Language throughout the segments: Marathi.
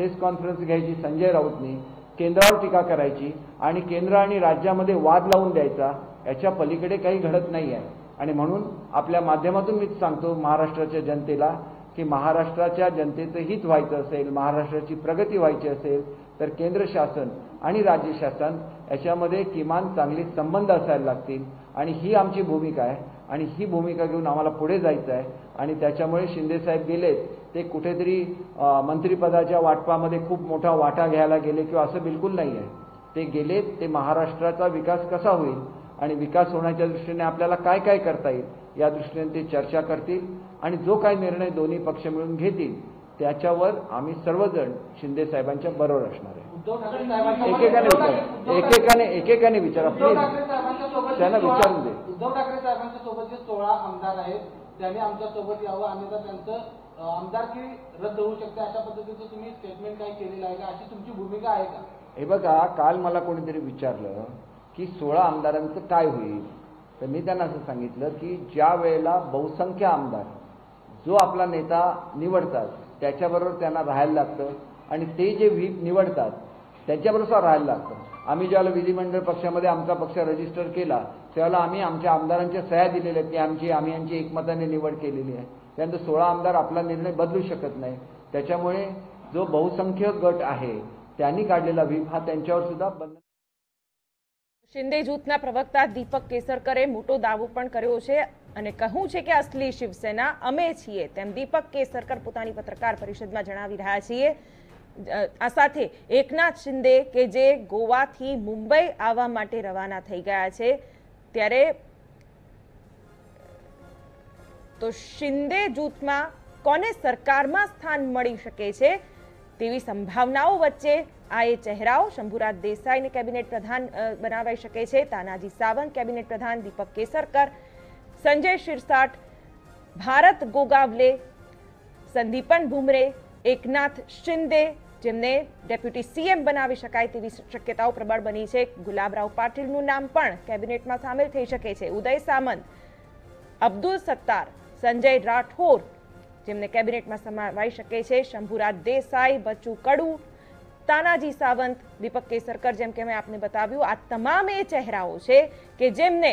प्रेस कॉन्फरन्स घ्यायची संजय राऊतनी, केंद्रावर टीका करायची आणि केंद्र आणि राज्यामध्ये वाद लावून द्यायचा, याच्या पलीकडे काही घडत नाही आहे। आणि म्हणून आपल्या माध्यमातून मी सांगतो महाराष्ट्राच्या जनतेला की महाराष्ट्राच्या जनतेचं हित व्हायचं असेल, महाराष्ट्राची प्रगती व्हायची असेल तर केंद्र शासन आणि राज्य शासन याच्यामध्ये किमान चांगले संबंध असायला लागतील आणि ही आमची भूमिका आहे आणि ही भूमिका घेऊन आम्हाला पुढे जायचं आहे। आणि त्याच्यामुळे शिंदे साहेब गेलेत ते कुठेतरी मंत्रिपदाच्या वाटपामध्ये खूप मोठा वाटा घ्यायला गेले किंवा असं बिलकुल नाही आहे। ते गेलेत ते महाराष्ट्राचा विकास कसा होईल आणि विकास होण्याच्या दृष्टीने आपल्याला काय काय करता येईल या दृष्टीने ते चर्चा करतील आणि जो काही निर्णय दोन्ही पक्ष मिळून घेतील त्याच्यावर आम्ही सर्वजण शिंदे साहेबांच्या बरोबर असणार आहे। एकेकाने विचारा प्लीज, त्यांना विचारून दे। उद्धव ठाकरे साहेबांच्या सोबत जे 16 आमदार आहेत त्यांनी आमच्या सोबत यावं, अन्यथा त्यांचं आमदारकी रद्द होऊ शकते अशा पद्धतीचं तुम्ही स्टेटमेंट काही केलेलं आहे का, अशी तुमची भूमिका आहे का? हे बघा, काल मला कोणीतरी विचारलं की 16 आमदारांचं काय होईल, तर मी त्यांना असं सांगितलं की ज्या वेळेला बहुसंख्य आमदार जो आपला नेता निवडतात त्याच्याबरोबर त्यांना राहायला लागतं आणि ते जे व्हीप निवडतात त्यांच्याबरोबर राहायला लागतं। आम्ही ज्यावेळेला विधिमंडळ पक्षामध्ये आमचा पक्ष रजिस्टर केला त्यावेळेला आम्ही आमच्या आमदारांच्या सह्या दिलेल्या आहेत की आम्ही यांची एकमताने निवड केलेली आहे। त्यानंतर 16 आमदार आपला निर्णय बदलू शकत नाही, त्याच्यामुळे जो बहुसंख्य गट आहे त्यांनी काढलेला व्हीप हा त्यांच्यावर सुद्धा बंद। शिंदे जूथના પ્રવક્તા દીપક કેસરકરે મોટો દાવો પણ કર્યો છે અને કહ્યું છે કે असली शिवसेना અમે છીએ તેમ દીપક કેસરકર પોતાની પત્રકાર પરિષદમાં જણાવી રહ્યા છીએ। આ સાથે એકનાથ શિંદે કે જે ગોવાથી મુંબઈ આવવા માટે રવાના થઈ ગયા છે ત્યારે તો શિંદે જૂથમાં કોને સરકારમાં સ્થાન મળી શકે છે તેવી સંભાવનાઓ વચ્ચે આ એ ચહેરાઓ શંભુરાજ દેસાઈને કેબિનેટ પ્રધાન બનાવાઈ શકે છે, તાનાજી સાવંત કેબિનેટ પ્રધાન, દીપક કેસરકર, સંજય શિરસાટ, ભારત ગોગાવલે, સંદીપન ભુમરે, એકનાથ શિંદે જેમને ડેપ્યુટી સીએમ બનાવી શકાય તેવી શક્યતાઓ પ્રબળ બની છે। ગુલાબરાવ પાટીલનું નામ પણ કેબિનેટમાં સામેલ થઈ શકે છે। ઉદય સામંત, અબ્દુલ સત્તાર, સંજય રાઠોર જેમને કેબિનેટમાં સમાવાઈ શકે છે, શંભુરાજ દેસાઈ, બચ્ચુ કડુ, तानाजी सावंत, दीपक केसरकर, जेम के मैं आपने बताव्યું આ તમામ એ ચહેરાઓ છે કે જેમને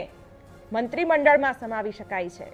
મંત્રીમંડળમાં સમાવી શકાય છે।